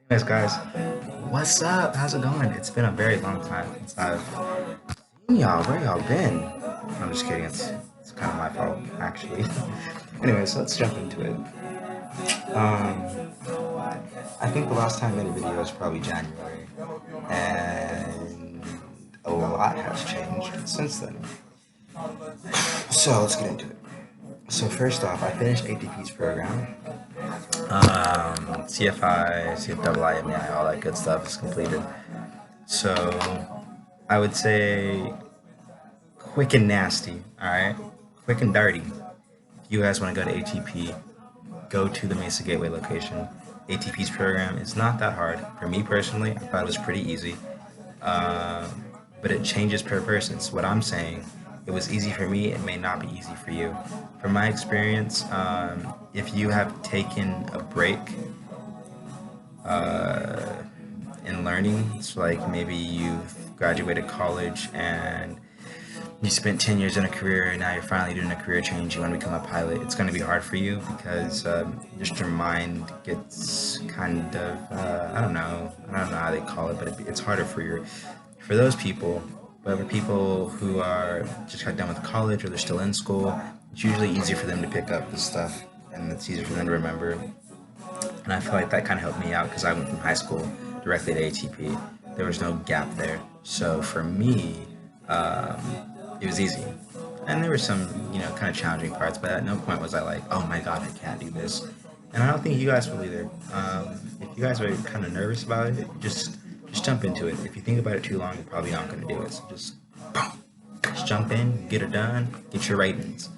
Anyways, guys, what's up? How's it going? It's been a very long time since I've seen y'all. Where y'all been? I'm just kidding. It's kind of my fault, actually. Anyways, let's jump into it. Um, I think the last time I made a video was probably January, and a lot has changed since then. So let's get into it. So first off, I finished ATP's program. CFI, CFII, MEI, all that good stuff is completed. So I would say quick and nasty, all right? Quick and dirty. If you guys want to go to ATP, go to the Mesa Gateway location. ATP's program is not that hard. For me personally, I thought it was pretty easy. Uh, but it changes per person. So what I'm saying, it was easy for me, it may not be easy for you. From my experience, if you have taken a break uh, in learning, it's like maybe you've graduated college and you spent 10 years in a career and now you're finally doing a career change, you want to become a pilot, it's going to be hard for you because just your mind gets kind of, I don't know how they call it, but it's harder for those people. But for people who are just got done with college or they're still in school, it's usually easier for them to pick up this stuff and it's easier for them to remember. And I feel like that kind of helped me out because I went from high school directly to ATP. There was no gap there. So for me, um, it was easy. And there were some, kind of challenging parts, but at no point was I like, oh my God, I can't do this. And I don't think you guys will either. If you guys are kind of nervous about it, just jump into it. If you think about it too long, you're probably not going to do it. So just, boom, just jump in, get it done, get your ratings.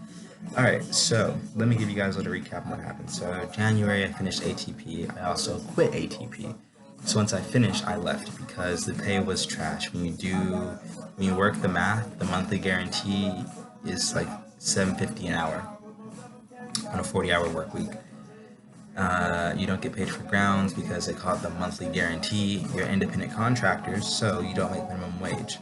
All right, so let me give you guys a little recap of what happened. So January, I finished ATP. I also quit ATP. So once I finished, I left because the pay was trash. When you work the math, the monthly guarantee is like 750 an hour on a 40-hour work week. You don't get paid for grounds because they call it the monthly guarantee. You're independent contractors, so you don't make minimum wage.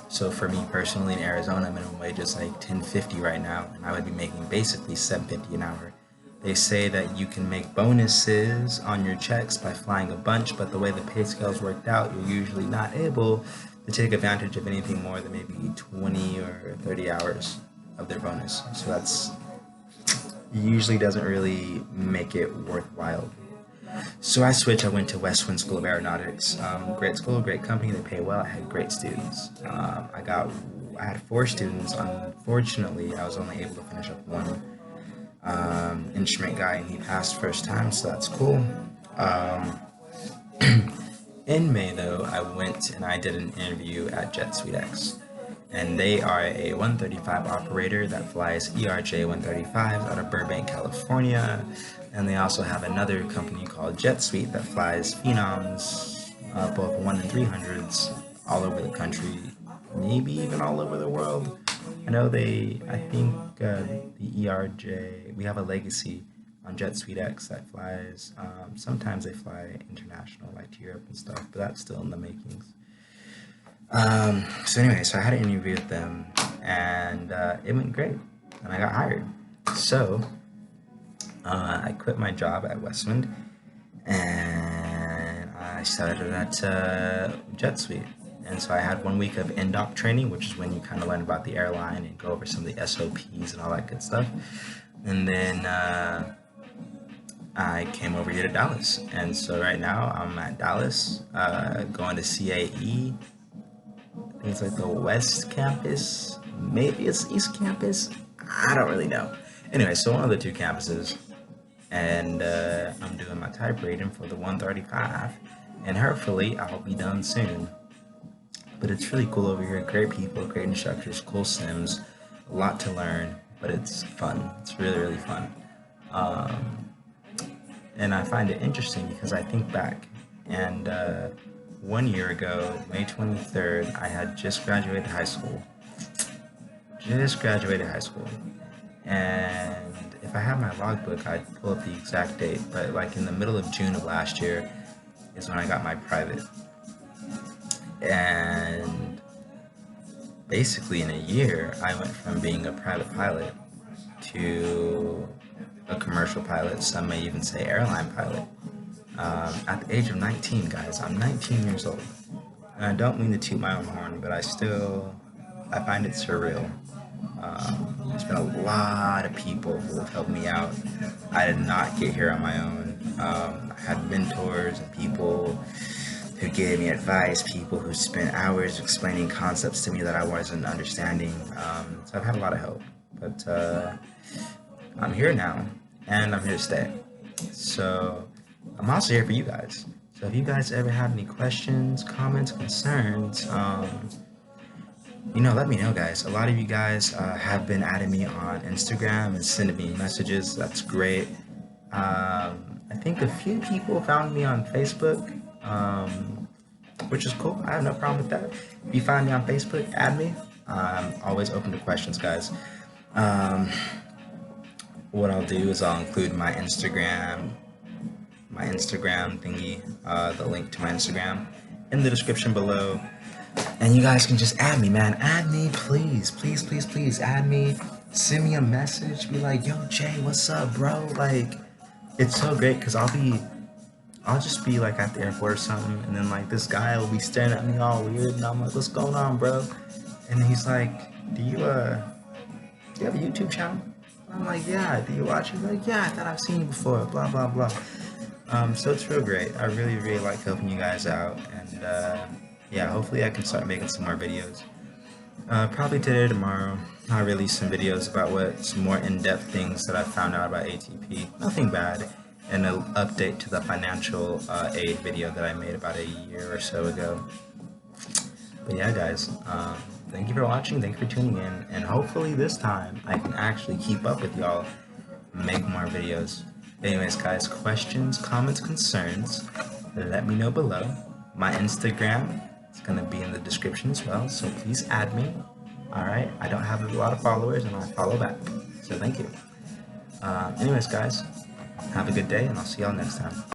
So for me personally in Arizona, minimum wage is like 10.50 right now, and I would be making basically 7.50 an hour. They say that you can make bonuses on your checks by flying a bunch, but the way the pay scales worked out, you're usually not able to take advantage of anything more than maybe 20 or 30 hours of their bonus. So that's usually doesn't really make it worthwhile. So I switched. I went to Westwind School of Aeronautics. Great school, great company. They pay well. I had great students. I had four students. Unfortunately, I was only able to finish up one instrument guy, and he passed first time, so that's cool. Um, in May, though, I went and I did an interview at JetSX, and they are a 135 operator that flies ERJ 135s out of Burbank, California. And they also have another company called Jet Suite that flies Phenoms, both 1 and 300s, all over the country, maybe even all over the world. I think the ERJ, we have a legacy on Jet Suite X that flies. Sometimes they fly international, like to Europe and stuff, but that's still in the makings. So I had an interview with them, and it went great, and I got hired. So I quit my job at Westwind, and I started at Jet Suite. And so I had 1 week of NDOC training, which is when you kind of learn about the airline and go over some of the SOPs and all that good stuff. And then I came over here to Dallas. And so right now I'm at Dallas, going to CAE. I think it's like the West Campus. Maybe it's East Campus. I don't really know. Anyway, so one of the two campuses. And I'm doing my type rating for the 135. And hopefully I'll be done soon. But it's really cool over here. Great people, great instructors, cool sims, a lot to learn, but it's fun. It's really, really fun. Um, and I find it interesting because I think back, and 1 year ago, May 23rd, I had just graduated high school. Just graduated high school. And if I had my logbook, I'd pull up the exact date, but like in the middle of June of last year is when I got my private. And basically in a year, I went from being a private pilot to a commercial pilot. Some may even say airline pilot. At the age of 19, guys, I'm 19 years old. And I don't mean to toot my own horn, but I find it surreal. There's been a lot of people who have helped me out. I did not get here on my own. I had mentors and people who gave me advice, people who spent hours explaining concepts to me that I wasn't understanding. So I've had a lot of help. But I'm here now, and I'm here to stay. So I'm also here for you guys. So if you guys ever have any questions, comments, concerns, let me know, guys. A lot of you guys have been adding me on Instagram and sending me messages. That's great. I think a few people found me on Facebook, which is cool. I have no problem with that. If you find me on Facebook, add me. I'm always open to questions, guys. What I'll do is I'll include my Instagram thingy, the link to my Instagram in the description below. And you guys can just add me, man. Add me, please. Please, please, please. Add me. Send me a message. Be like, yo, Jay, what's up, bro? Like, it's so great because I'll just be like at the airport or something, and then like this guy will be staring at me all weird, and I'm like, what's going on, bro? And he's like, do you have a YouTube channel? I'm like, yeah. Do you watch it? He's like, yeah, I thought I've seen you before. Blah blah blah. So it's real great. I really, really like helping you guys out, and yeah, hopefully I can start making some more videos. Probably today or tomorrow, I'll release some videos about some more in-depth things that I found out about ATP. Nothing bad. And an update to the financial aid video that I made about a year or so ago. But yeah, guys, thank you for watching. Thank you for tuning in. And hopefully this time I can actually keep up with y'all and make more videos. Anyways, guys, questions, comments, concerns, let me know below. My Instagram is going to be in the description as well, so please add me. Alright, I don't have a lot of followers, and I follow back, so thank you. Anyways, guys, have a good day, and I'll see y'all next time.